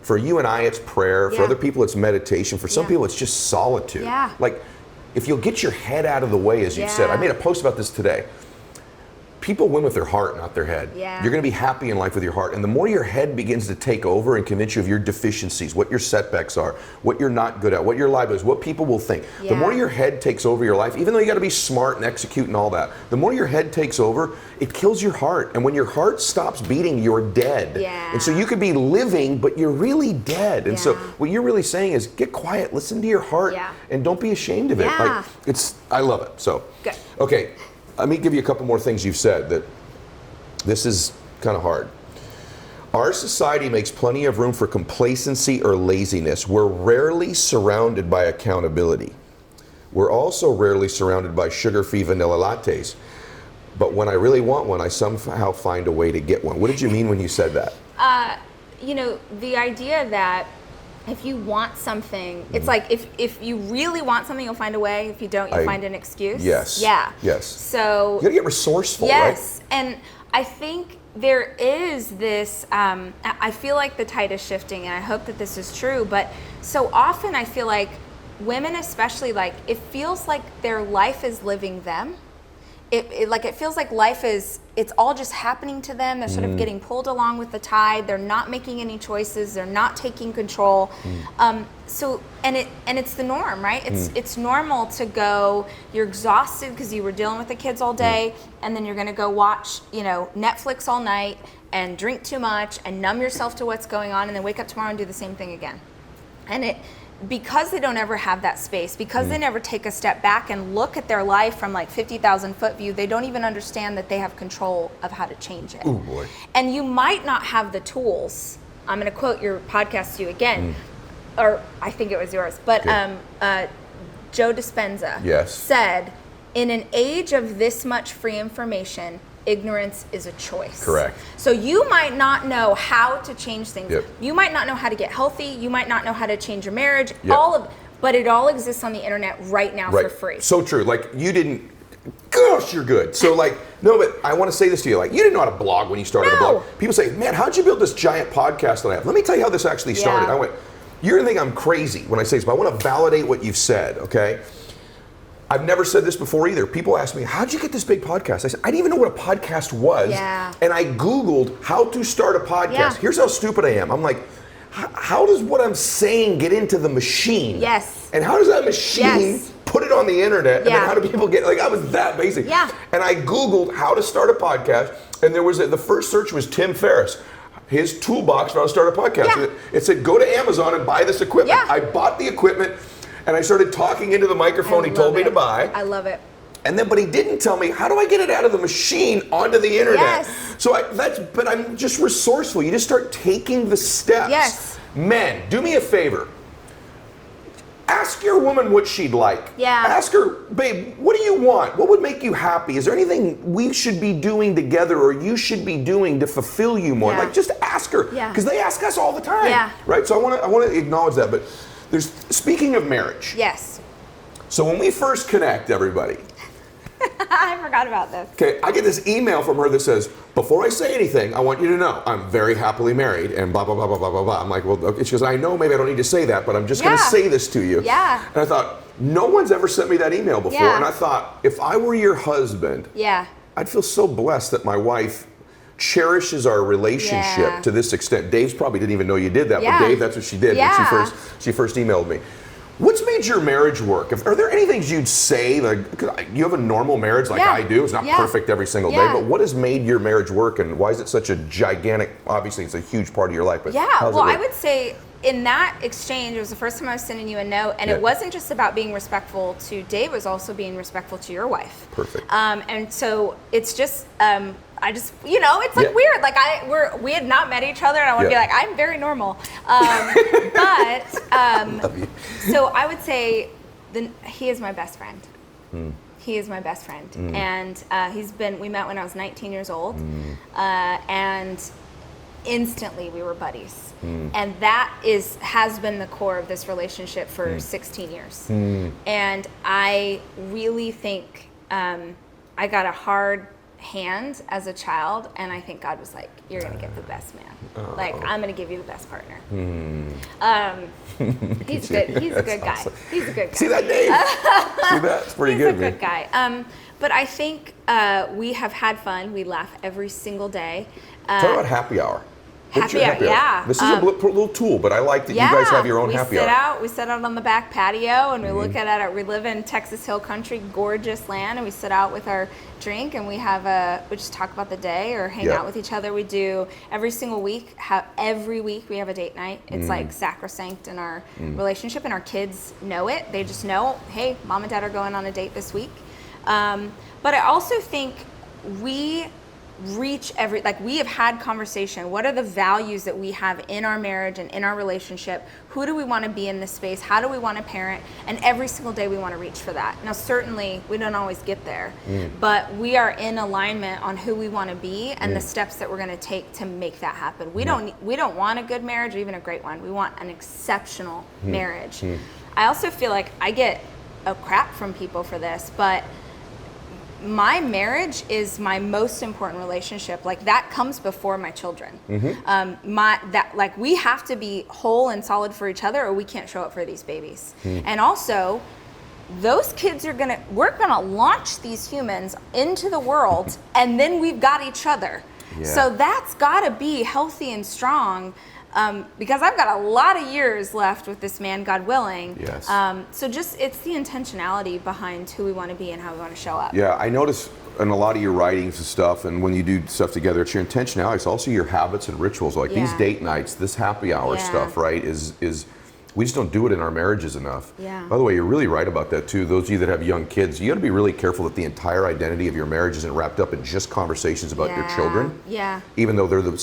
for you and I, it's prayer. For other people, it's meditation. For some people, it's just solitude. Like, if you'll get your head out of the way, as you said. I made a post about this today. People win with their heart, not their head. You're going to be happy in life with your heart. And the more your head begins to take over and convince you of your deficiencies, what your setbacks are, what you're not good at, what your life is, what people will think. The more your head takes over your life, even though you got to be smart and execute and all that, the more your head takes over, it kills your heart. And when your heart stops beating, you're dead. And so you could be living, but you're really dead. And so what you're really saying is get quiet, listen to your heart, and don't be ashamed of it. Like, I love it. So, okay. Let me give you a couple more things you've said that this is kind of hard. Our society makes plenty of room for complacency or laziness. We're rarely surrounded by accountability. We're also rarely surrounded by sugar-free vanilla lattes. But when I really want one, I somehow find a way to get one. What did you mean when you said that? You know, the idea that if you want something, it's like if you really want something, you'll find a way. If you don't, you'll find an excuse. Yes. So you gotta get resourceful, right? And I think there is this, I feel like the tide is shifting, and I hope that this is true, but so often I feel like women especially, like, it feels like their life is living them. It feels like life is, it's all just happening to them. They're sort of getting pulled along with the tide. They're not making any choices. They're not taking control. So it's the norm, right? It's normal to go, you're exhausted because you were dealing with the kids all day, and then you're gonna go watch, you know, Netflix all night and drink too much and numb yourself to what's going on, and then wake up tomorrow and do the same thing again. And because they don't ever have that space, because they never take a step back and look at their life from like 50,000 foot view, they don't even understand that they have control of how to change it. Oh boy. And you might not have the tools. I'm going to quote your podcast to you again, or I think it was yours, but Joe Dispenza said, in an age of this much free information, ignorance is a choice. Correct. So you might not know how to change things. You might not know how to get healthy. You might not know how to change your marriage. But it all exists on the internet right now for free. So true. Like, you didn't, gosh, you're good. So like, no, but I want to say this to you. Like, you didn't know how to blog when you started a blog. People say, man, how'd you build this giant podcast that I have? Let me tell you how this actually started. I went, you're going to think I'm crazy when I say this, but I want to validate what you've said, okay? I've never said this before either. People ask me, how'd you get this big podcast? I said, I didn't even know what a podcast was. Yeah. And I Googled how to start a podcast. Yeah. Here's how stupid I am. I'm like, how does what I'm saying get into the machine? Yes. And how does that machine put it on the internet? And then how do people get, like, I was that basic. Yeah. And I Googled how to start a podcast, and there was, the first search was Tim Ferriss. His toolbox for how to start a podcast. Yeah. It said, go to Amazon and buy this equipment. Yeah. I bought the equipment, and I started talking into the microphone he told me to buy. I love it. And then, but he didn't tell me, how do I get it out of the machine onto the internet? Yes. So but I'm just resourceful. You just start taking the steps. Yes. Men, do me a favor. Ask your woman what she'd like. Yeah. Ask her, babe, what do you want? What would make you happy? Is there anything we should be doing together or you should be doing to fulfill you more? Yeah. Like, just ask her. Yeah. Because they ask us all the time. Yeah. Right? So I want to acknowledge that. But speaking of marriage. Yes. So when we first connect, everybody. I forgot about this. Okay, I get this email from her that says, before I say anything, I want you to know I'm very happily married and blah, blah, blah, blah, blah, blah, blah. I'm like, well, okay. She goes, I know maybe I don't need to say that, but I'm just going to say this to you. Yeah. And I thought, no one's ever sent me that email before. Yeah. And I thought, if I were your husband, I'd feel so blessed that my wife cherishes our relationship to this extent. Dave's probably didn't even know you did that, but Dave, that's what she did when she first emailed me. What's made your marriage work? Are there any things you'd say, like, 'cause you have a normal marriage like I do, it's not perfect every single day, but what has made your marriage work and why is it such a gigantic, obviously it's a huge part of your life, but how's it work? I would say in that exchange, it was the first time I was sending you a note, and it wasn't just about being respectful to Dave, it was also being respectful to your wife. Perfect. And so it's just, I just, it's like weird. Like we had not met each other, and I want to be like, I'm very normal. Love you. So I would say he is my best friend. He is my best friend, and we met when I was 19 years old, and instantly we were buddies, and that has been the core of this relationship for 16 years. And I really think I got a hard hand as a child, and I think God was like, you're gonna get the best man. Like, I'm gonna give you the best partner. He's good. He's a good guy. Awesome. He's a good guy. See that, Dave? See that? It's pretty good, He's a good guy. But I think we have had fun. We laugh every single day. Talk about happy hour. Happy hour, yeah. This is a little tool, but I like that you guys have your own happy hour. We sit out on the back patio and we look at it. We live in Texas Hill Country, gorgeous land, and we sit out with our drink and we just talk about the day or hang out with each other. We do every single week. Every week we have a date night. It's like sacrosanct in our relationship, and our kids know it. They just know, hey, mom and dad are going on a date this week. But I also think we reach we have had conversation. What are the values that we have in our marriage and in our relationship? Who do we want to be in this space? How do we want to parent? And every single day we want to reach for that. Now, certainly we don't always get there, but we are in alignment on who we want to be and the steps that we're going to take to make that happen. We don't want a good marriage or even a great one. We want an exceptional marriage. I also feel like I get a crap from people for this, but my marriage is my most important relationship. Like, that comes before my children. We have to be whole and solid for each other, or we can't show up for these babies. And also, those kids we're gonna launch these humans into the world, and then we've got each other. So that's gotta be healthy and strong. Because I've got a lot of years left with this man, God willing. Yes. So it's the intentionality behind who we want to be and how we want to show up. Yeah, I notice in a lot of your writings and stuff, and when you do stuff together, it's your intentionality. It's also your habits and rituals. Like these date nights, this happy hour stuff, right? Is we just don't do it in our marriages enough. Yeah. By the way, you're really right about that too. Those of you that have young kids, you got to be really careful that the entire identity of your marriage isn't wrapped up in just conversations about your children. Yeah. Even though they're the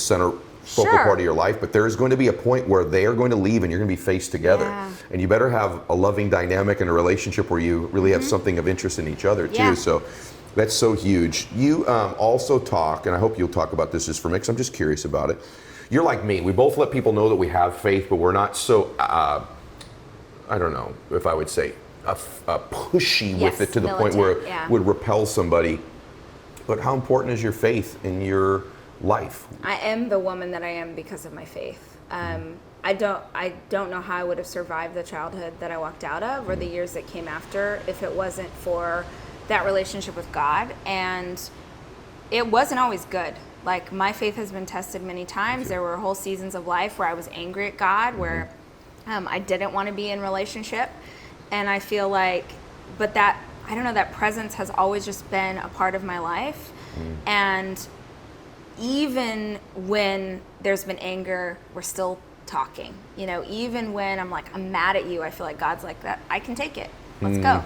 focal part of your life, but there is going to be a point where they are going to leave and you're going to be faced together. And you better have a loving dynamic and a relationship where you really have something of interest in each other too. So that's so huge. You also talk, and I hope you'll talk about this just for me, because I'm just curious about it. You're like me. We both let people know that we have faith, but we're not so, I don't know if I would say, pushy with it to the point where it would repel somebody. But how important is your faith in your life? I am the woman that I am because of my faith. I don't know how I would have survived the childhood that I walked out of or the years that came after if it wasn't for that relationship with God. And it wasn't always good. Like, my faith has been tested many times. There were whole seasons of life where I was angry at God, where I didn't want to be in relationship. And I feel like, but that, I don't know, that presence has always just been a part of my life. And even when there's been anger, we're still talking. You know, even when I'm like, I'm mad at you, I feel like God's like, that, I can take it. Let's go.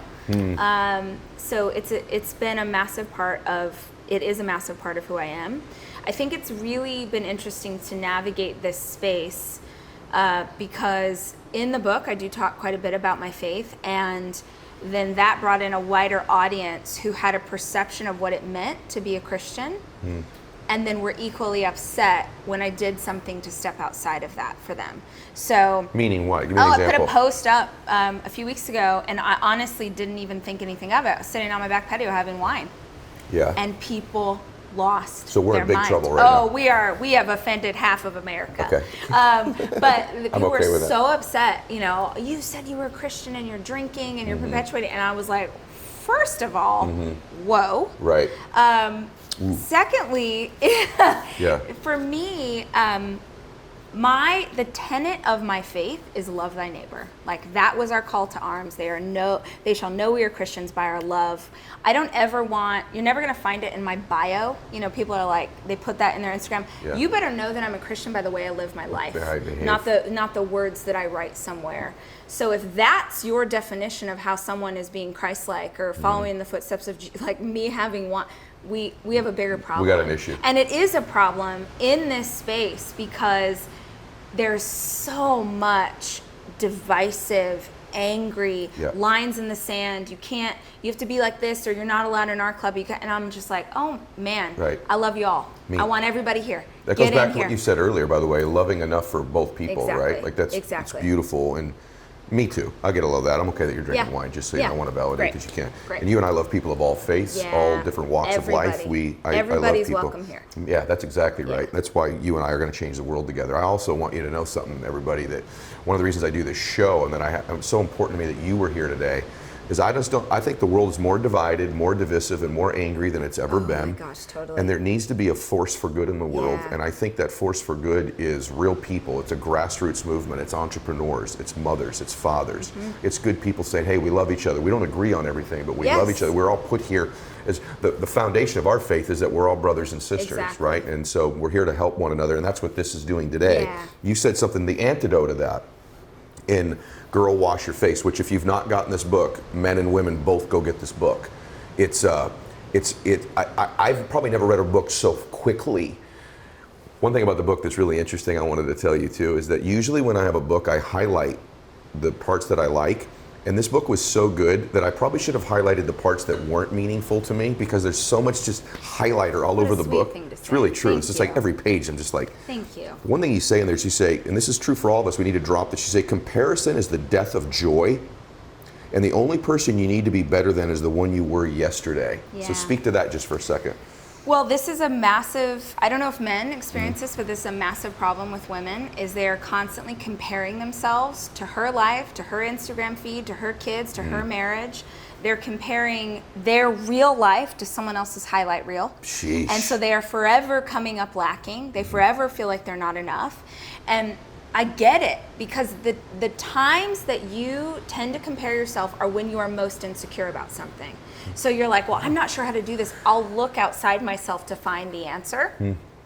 So it's been a massive part of, it is a massive part of who I am. I think it's really been interesting to navigate this space because in the book I do talk quite a bit about my faith, and then that brought in a wider audience who had a perception of what it meant to be a Christian, and then were equally upset when I did something to step outside of that for them. So, meaning what? Give me an I example. put a post up a few weeks ago, and I honestly didn't even think anything of it. I was sitting on my back patio having wine. Yeah. And people lost So we're their in big mind. trouble right now. We have offended half of America. Okay. But the people okay were with that. so upset. You know, you said you were a Christian and you're drinking and you're perpetuating, and I was like, first of all, whoa. Right. Secondly, Yeah. for me, the tenet of my faith is love thy neighbor. Like, that was our call to arms. They shall know we are Christians by our love. I don't ever want, you're never going to find it in my bio. You know, people are like, they put that in their Instagram. Yeah. You better know that I'm a Christian by the way I live my life, How I behave. not the words that I write somewhere. So if that's your definition of how someone is being Christ-like or following in the footsteps of, like me having one, we have a bigger problem. We got an issue. And it is a problem in this space because there's so much divisive, angry lines in the sand. You have to be like this or you're not allowed in our club. And I'm just like, oh man, Right. I love you all. Me. I want everybody here. That goes Get back in to here. what you said earlier, by the way, loving enough for both people, Exactly. right? Like it's beautiful. And me too. I get a love that. I'm okay that you're drinking wine, just so you don't want to validate because you can't. Great. And you and I love people of all faiths, all different walks of life. I love people. Welcome here. Yeah, that's exactly right. That's why you and I are going to change the world together. I also want you to know something, everybody, that one of the reasons I do this show and that it's so important to me that you were here today is I think the world is more divided, more divisive, and more angry than it's ever been. Oh my gosh, totally. And there needs to be a force for good in the world. Yeah. And I think that force for good is real people. It's a grassroots movement. It's entrepreneurs. It's mothers. It's fathers. It's good people saying, hey, we love each other. We don't agree on everything, but we love each other. We're all put here as the foundation of our faith is that we're all brothers and sisters, right? And so we're here to help one another. And that's what this is doing today. Yeah. You said something, the antidote of that in Girl Wash Your Face, which if you've not gotten this book, men and women both go get this book. I've probably never read a book so quickly. One thing about the book that's really interesting I wanted to tell you too is that usually when I have a book I highlight the parts that I like, and this book was so good that I probably should have highlighted the parts that weren't meaningful to me because there's so much just highlighter all over the book. It's really true. It's just like every page I'm just like, thank you. One thing you say in there is you say, and this is true for all of us, we need to drop this, you say comparison is the death of joy, and the only person you need to be better than is the one you were yesterday. Yeah. So speak to that just for a second. Well, this is a massive, I don't know if men experience this, but this is a massive problem with women, is they are constantly comparing themselves to her life, to her Instagram feed, to her kids, to her marriage. They're comparing their real life to someone else's highlight reel. Sheesh. And so they are forever coming up lacking. They forever feel like they're not enough. And I get it, because the times that you tend to compare yourself are when you are most insecure about something. So you're like, well, I'm not sure how to do this. I'll look outside myself to find the answer.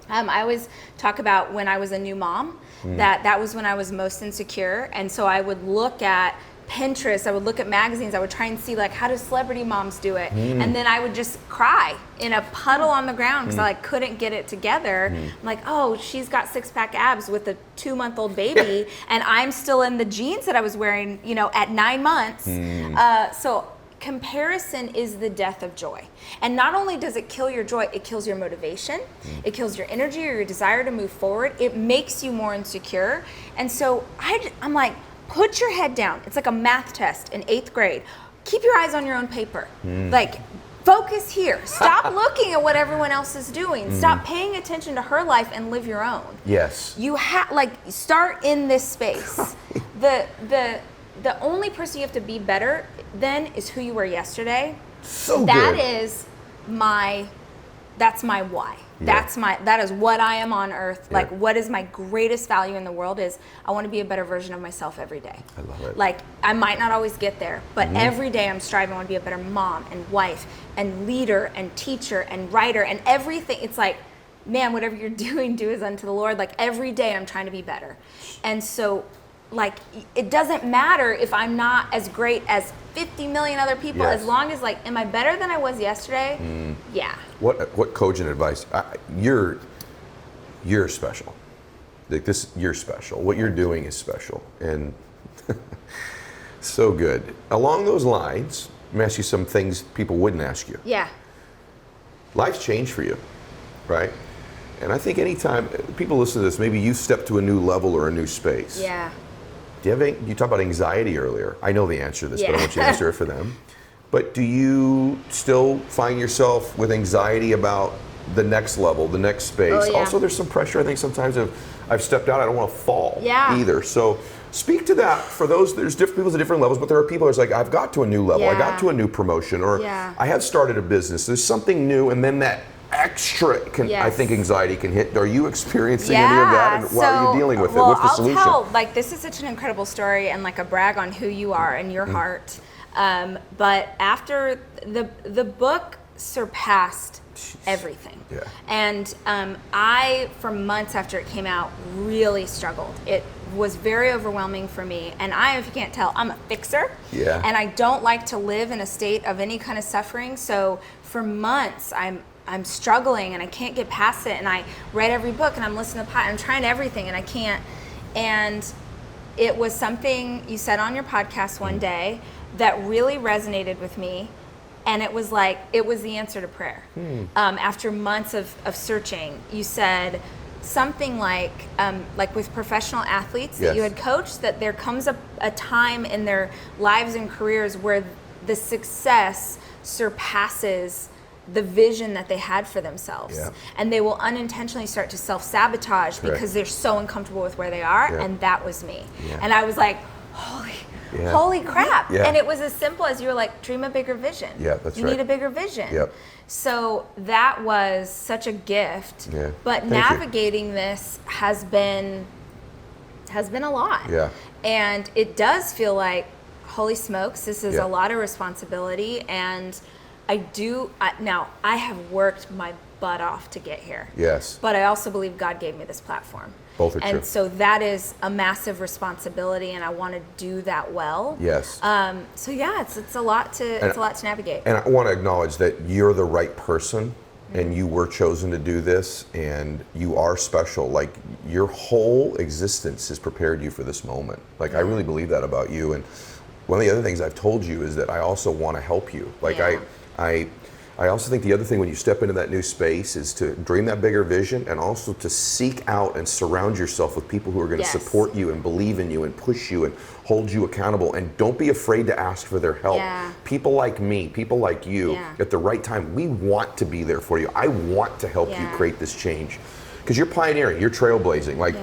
I always talk about when I was a new mom, that was when I was most insecure. And so I would look at Pinterest, I would look at magazines, I would try and see like, how do celebrity moms do it? And then I would just cry in a puddle on the ground because I like couldn't get it together. I'm like, oh, she's got 6-pack abs with a 2-month-old baby and I'm still in the jeans that I was wearing, at 9 months. So comparison is the death of joy. And not only does it kill your joy, it kills your motivation, it kills your energy or your desire to move forward. It makes you more insecure. And so I'm like, put your head down. It's like a math test in 8th grade. Keep your eyes on your own paper. Like, focus here. Stop looking at what everyone else is doing. Stop paying attention to her life and live your own. Yes. You start in this space. The only person you have to be better than is who you were yesterday. So That good. is that's my why. Yeah. That is what I am on earth. Yeah. Like, what is my greatest value in the world is I want to be a better version of myself every day. I love it. Like, I might not always get there, but every day I'm striving. I want to be a better mom and wife and leader and teacher and writer and everything. It's like, man, whatever you're doing, do as unto the Lord. Like, every day I'm trying to be better. And so, like, it doesn't matter if I'm not as great as 50 million other people, Yes. as long as, like, am I better than I was yesterday? Yeah. What cogent advice? You're special. Like this, you're special. What you're doing is special, and so good. Along those lines, let me ask you some things people wouldn't ask you. Yeah. Life's changed for you, right? And I think anytime people listen to this, maybe you step to a new level or a new space. Yeah. Do you have you talked about anxiety earlier? I know the answer to this, but I Yeah. want you to answer it for them. But do you still find yourself with anxiety about the next level, the next space? Oh, yeah. Also, there's some pressure, I think, sometimes of I've stepped out, I don't want to fall either. So speak to that for those, there's different people at different levels, but there are people who's like, I've got to a new level, I got Yeah. to a new promotion, or Yeah. I have started a business. There's something new, and then that extra can, I Yes. think anxiety can hit. Are you experiencing any of that? And how are you dealing with it? What's the solution? I'll tell, like, this is such an incredible story and like a brag on who you are and your heart. But after the book surpassed everything. Yeah. And I, for months after it came out, really struggled. It was very overwhelming for me. And if you can't tell, I'm a fixer. Yeah. And I don't like to live in a state of any kind of suffering. So for months, I'm struggling and I can't get past it. And I read every book and I'm listening to I'm trying everything and I can't. And it was something you said on your podcast one day that really resonated with me. And it was like, it was the answer to prayer. After months of searching, you said something like with professional athletes that you Yes. had coached, that there comes a time in their lives and careers where the success surpasses the vision that they had for themselves. Yeah. And they will unintentionally start to self-sabotage Correct. because they're so uncomfortable with where they are. Yeah. And that was me. Yeah. And I was like, holy crap. Yeah. And it was as simple as you were like, dream a bigger vision. Yeah, that's you right. need a bigger vision. Yep. So that was such a gift. Yeah. But Thank you. navigating this has been a lot. Yeah. And it does feel like, holy smokes, this is Yeah. a lot of responsibility. And now I have worked my butt off to get here. Yes. But I also believe God gave me this platform. Both are and true. so that is a massive responsibility, and I want to do that well. Yes. So yeah, it's a lot to navigate. And I want to acknowledge that you're the right person and you were chosen to do this and you are special. Like your whole existence has prepared you for this moment. Like I really believe that about you. And one of the other things I've told you is that I also want to help you. Like Yeah. I also think the other thing when you step into that new space is to dream that bigger vision and also to seek out and surround yourself with people who are going to Yes. support you and believe in you and push you and hold you accountable. And don't be afraid to ask for their help. Yeah. People like me, people like you, Yeah. at the right time, we want to be there for you. I want to help you Yeah. create this change. Because you're pioneering, you're trailblazing. Like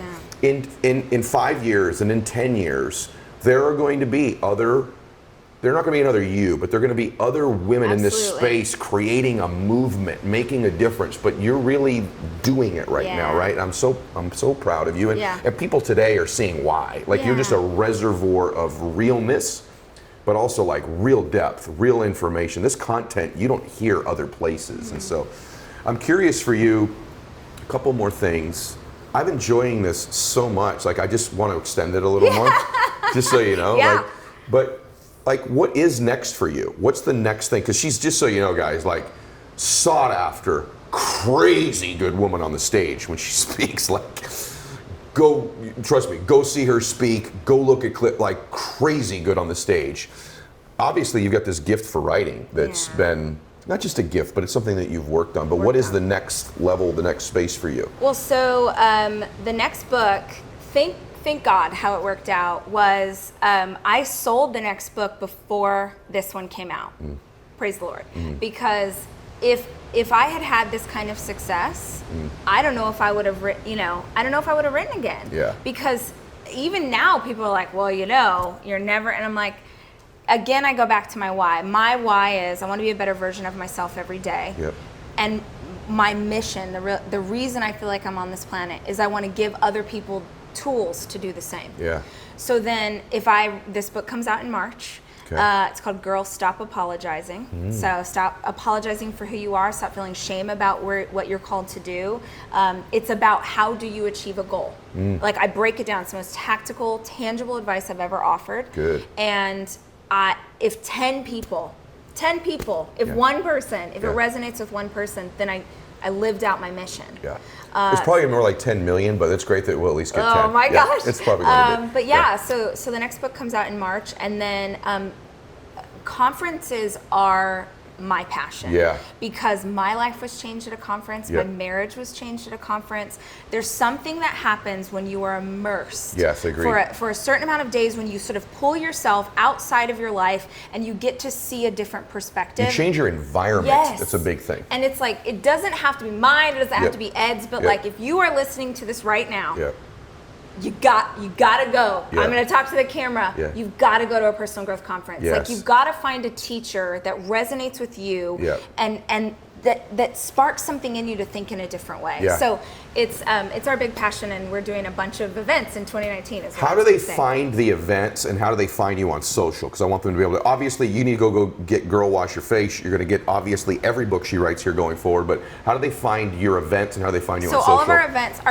in 5 years and in 10 years, there are going to be they're not going to be another you, but they're going to be other women in this Absolutely. space creating a movement, making a difference. But you're really doing it right now, Yeah. right? I'm so proud of you. And, Yeah. and people today are seeing why. Like you're just a Yeah. reservoir of realness, but also like real depth, real information. This content you don't hear other places. And so I'm curious for you, a couple more things. I'm enjoying this so much. Like I just want to extend it a little more, just so you know. Yeah. Like, what is next for you? What's the next thing? Because she's, just so you know, guys, like sought after, crazy good woman on the stage when she speaks. Like, trust me, go see her speak. Go look at clip. Like crazy good on the stage. Obviously, you've got this gift for writing that's been not just a gift, but it's something that you've worked on. But what is the next level, the next space for you? Well, so the next book, thank God how it worked out, was I sold the next book before this one came out. Praise the Lord. Because if I had this kind of success, I don't know if I would have written, I don't know if I would have written again. Yeah. Because even now people are like, well, you're never, and I'm like, again, I go back to my why. My why is I want to be a better version of myself every day. Yep. And my mission, the reason I feel like I'm on this planet is I want to give other people tools to do the same. Yeah. So then this book comes out in March. Okay. It's called Girl, Stop Apologizing. So stop apologizing for who you are. Stop feeling shame about what you're called to do. It's about how do you achieve a goal. Like I break it down. It's the most tactical, tangible advice I've ever offered. Good. And if 10 people, if one person, if it resonates with one person, then I lived out my mission. Yeah. It's probably more like 10 million, but it's great that we'll at least get 10. Oh my gosh. It's probably going to be. But yeah, so the next book comes out in March, and then conferences are my passion. Yeah. Because my life was changed at a conference, Yep. my marriage was changed at a conference. There's something that happens when you are immersed. Yes, I agree. For a certain amount of days when you sort of pull yourself outside of your life and you get to see a different perspective. You change your environment. Yes. That's a big thing. And it's like, it doesn't have to be mine, it doesn't have Yep. to be Ed's, but Yep. like if you are listening to this right now, Yeah. you gotta go. Yeah. I'm gonna talk to the camera. Yeah. You've gotta go to a personal growth conference. Yes. Like you've gotta find a teacher that resonates with you Yeah. and that sparks something in you to think in a different way. Yeah. So it's our big passion, and we're doing a bunch of events in 2019 as well. How do they find the events, and how do they find you on social? Because I want them to be able to, obviously you need to go get Girl Wash Your Face. You're going to get obviously every book she writes here going forward, but how do they find your events and how do they find you on social? So all of our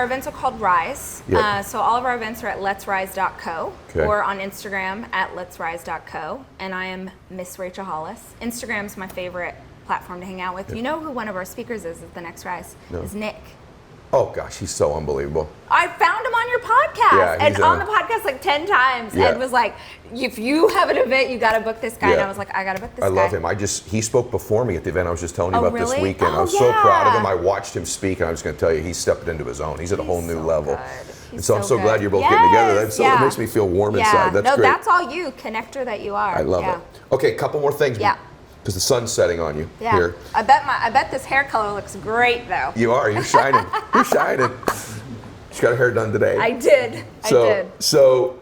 events are called Rise. Yep. So all of our events are at letsrise.co Okay. or on Instagram at letsrise.co. And I am Miss Rachel Hollis. Instagram's my favorite platform to hang out with. Yep. You know who one of our speakers is at the next Rise? No. Is Nick. Oh gosh, he's so unbelievable. I found him on your podcast, Yeah, he's and on the podcast like 10 times. Yeah. Ed was like, if you have an event, you got to book this guy. And Yeah. I was like, I got to book this I guy. love him. He spoke before me at the event I was just telling you Oh, about this really? weekend. I Oh, was so proud of yeah. him. I watched him speak, and I was going to tell you, he stepped into his own. He's at a whole new so level. good. And so I'm He's so so glad good. you're both getting together. Yes, It makes me feel warm inside. That's no, great. that's all you, connector that you are. I love yeah. it. Okay, couple more things. Yeah. Because the sun's setting on you Yeah. here. I bet this hair color looks great though. You are. You're shining. You're shining. She got her hair done today. I did. So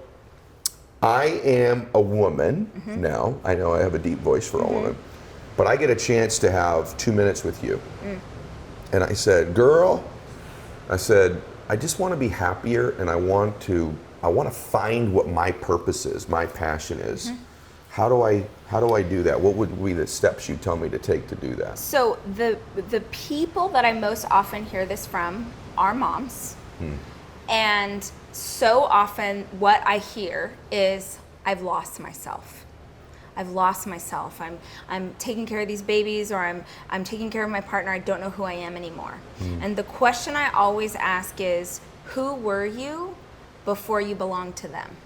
I am a woman Mm-hmm. now. I know I have a deep voice for a woman, but I get a chance to have 2 minutes with you. And I said, girl, I just want to be happier, and I want to find what my purpose is, my passion is. Mm-hmm. How do I do that? What would be the steps you tell me to take to do that? So the people that I most often hear this from are moms. And so often what I hear is, I've lost myself. I'm taking care of these babies, or I'm taking care of my partner. I don't know who I am anymore. And the question I always ask is, who were you before you belonged to them?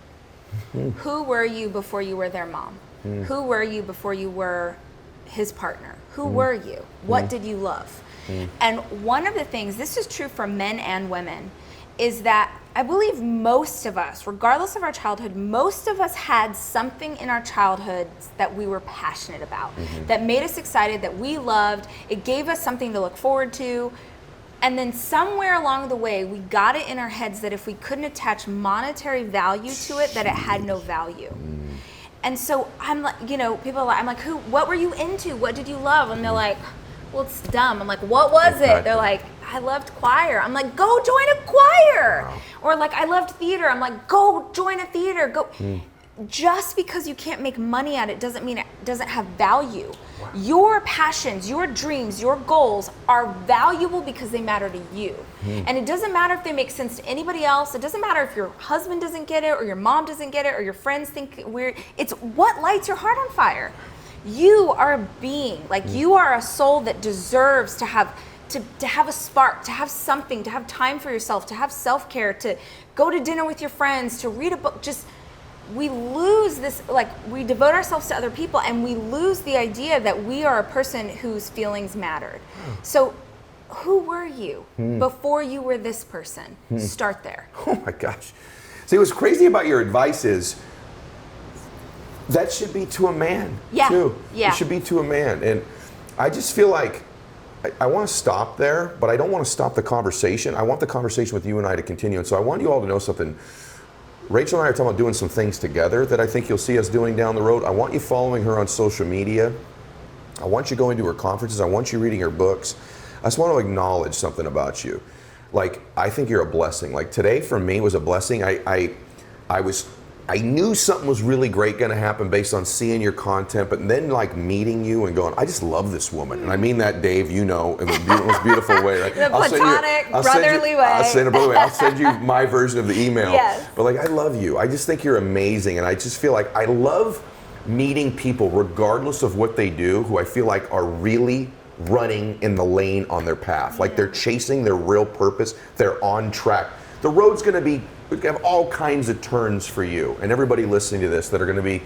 Who were you before you were their mom? Who were you before you were his partner? Who were you? What did you love? And one of the things, this is true for men and women, is that I believe most of us, regardless of our childhood, most of us had something in our childhoods that we were passionate about, that made us excited, that we loved. It gave us something to look forward to. And then somewhere along the way, we got it in our heads that if we couldn't attach monetary value to it, that it had no value. And so I'm like, people are like, I'm like, what were you into? What did you love? And they're like, well, it's dumb. I'm like, what was it? They're like, I loved choir. I'm like, go join a choir. Wow. Or like, I loved theater. I'm like, go join a theater. Go. Just because you can't make money at it doesn't mean it doesn't have value. Wow. Your passions, your dreams, your goals are valuable because they matter to you. And it doesn't matter if they make sense to anybody else. It doesn't matter if your husband doesn't get it, or your mom doesn't get it, or your friends think weird. It's what lights your heart on fire. You are a being, like you are a soul that deserves to have a spark, to have something, to have time for yourself, to have self-care, to go to dinner with your friends, to read a book. Just, we lose this, like we devote ourselves to other people, and we lose the idea that we are a person whose feelings mattered. So who were you before you were this person? Start there. Oh my gosh. See, what's crazy about your advice is, that should be to a man, Yeah. too. Yeah. It should be to a man. And I just feel like I want to stop there, but I don't want to stop the conversation. I want the conversation with you and I to continue. And so I want you all to know something. Rachel and I are talking about doing some things together that I think you'll see us doing down the road. I want you following her on social media. I want you going to her conferences. I want you reading her books. I just want to acknowledge something about you. Like, I think you're a blessing. Like, today for me was a blessing. I knew something was really great going to happen based on seeing your content, but then like meeting you and going, I just love this woman. And I mean that, Dave, you know, in the most beautiful way. Right? The platonic, brotherly way. I'll send you my version of the email. Yes. But like, I love you. I just think you're amazing. And I just feel like I love meeting people, regardless of what they do, who I feel like are really running in the lane on their path. Like they're chasing their real purpose. They're on track. The road's going to be, we have all kinds of turns for you and everybody listening to this that are going to be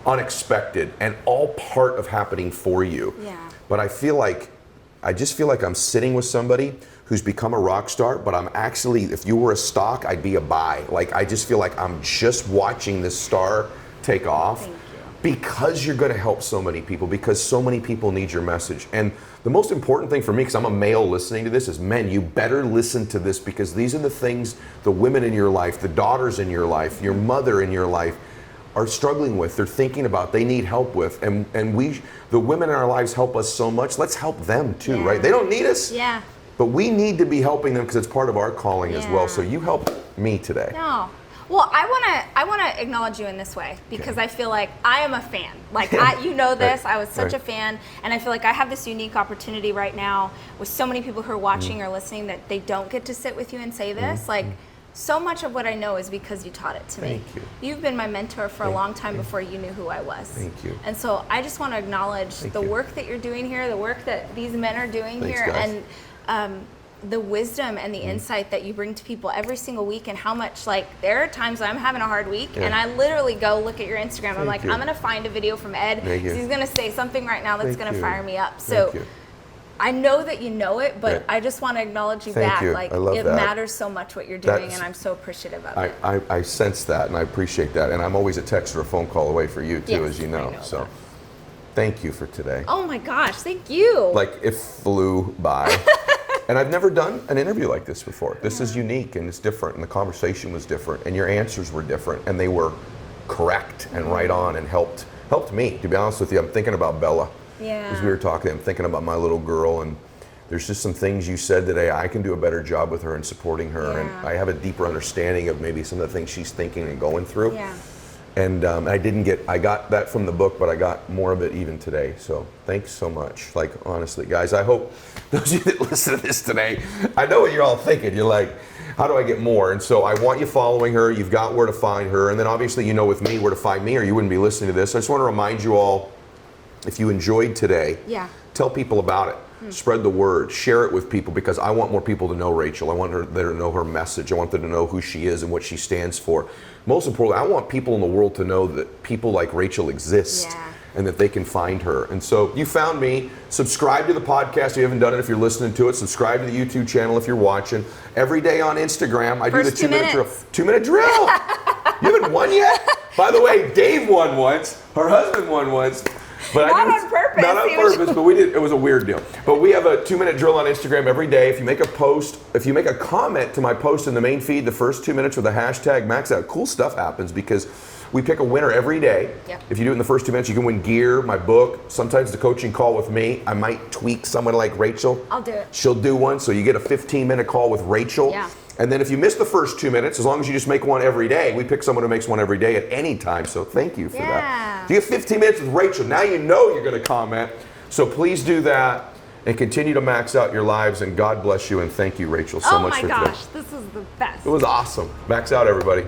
unexpected and all part of happening for you. Yeah. But I just feel like I'm sitting with somebody who's become a rock star, but I'm actually, if you were a stock, I'd be a buy. Like, I just feel like I'm just watching this star take off. Thank you. Because you're going to help so many people, because so many people need your message. And the most important thing for me, because I'm a male listening to this, is men, you better listen to this, because these are the things the women in your life, the daughters in your life, your mother in your life are struggling with, they're thinking about, they need help with. And the women in our lives help us so much. Let's help them too, right? They don't need us. Yeah. But we need to be helping them because it's part of our calling as well. Yeah. So you help me today. No. Well, I want to acknowledge you in this way, because I feel like I am a fan. Like, you know this, I was such a fan, and I feel like I have this unique opportunity right now with so many people who are watching or listening that they don't get to sit with you and say this. Like, so much of what I know is because you taught it to me. Thank you. You've been my mentor for a long time before you knew who I was. Thank you. And so I just want to acknowledge the work that you're doing here, the work that these men are doing Thanks, here, guys. and the wisdom and the insight that you bring to people every single week, and how much, like, there are times I'm having a hard week and I literally go look at your Instagram. I'm like, you. I'm going to find a video from Ed. Thank you. He's going to say something right now that's Thank going to you. fire me up. Thank So you. I know that you know it, but Yeah. I just want to acknowledge you Thank back. you. Like, I love it that. matters so much what you're doing, That's- and I'm so appreciative of it. I sense that, and I appreciate that, and I'm always a text or a phone call away for you too, Yes, as you know. I know So that. thank you for today. Oh my gosh, thank you. Like, it flew by. And I've never done an interview like this before. This is unique and it's different, and the conversation was different, and your answers were different, and they were correct and right on, and helped me, to be honest with you. I'm thinking about Bella. Yeah. As we were talking, I'm thinking about my little girl, and there's just some things you said today. I can do a better job with her and supporting her, and Yeah. I have a deeper understanding of maybe some of the things she's thinking and going through. Yeah. And I got that from the book, but I got more of it even today. So thanks so much. Like, honestly, guys, I hope those of you that listen to this today, I know what you're all thinking. You're like, how do I get more? And so I want you following her. You've got where to find her. And then obviously, you know with me where to find me, or you wouldn't be listening to this. I just want to remind you all, if you enjoyed today, tell people about it. Spread the word, share it with people, because I want more people to know Rachel. I want them to know her message. I want them to know who she is and what she stands for. Most importantly, I want people in the world to know that people like Rachel exist and that they can find her. And so you found me. Subscribe to the podcast if you haven't done it, if you're listening to it. Subscribe to the YouTube channel if you're watching. Every day on Instagram, I do the 2-minute drill. 2-minute drill. You haven't won yet? By the way, Dave won once. Her husband won once. But Not on purpose. Not on purpose, but we did. It was a weird deal. But we have a 2-minute drill on Instagram every day. If you make a post, if you make a comment to my post in the main feed, the first 2 minutes with the hashtag max out, cool stuff happens, because we pick a winner every day. Yep. If you do it in the first 2 minutes, you can win gear, my book, sometimes the coaching call with me. I might tweak someone like Rachel. I'll do it. She'll do one, so you get a 15-minute call with Rachel. Yeah. And then if you miss the first 2 minutes, as long as you just make one every day, we pick someone who makes one every day at any time. So thank you for that. You get 15 minutes with Rachel. Now you know you're going to comment. So please do that and continue to max out your lives. And God bless you. And thank you, Rachel, so much for today. Oh my gosh, this is the best. It was awesome. Max out, everybody.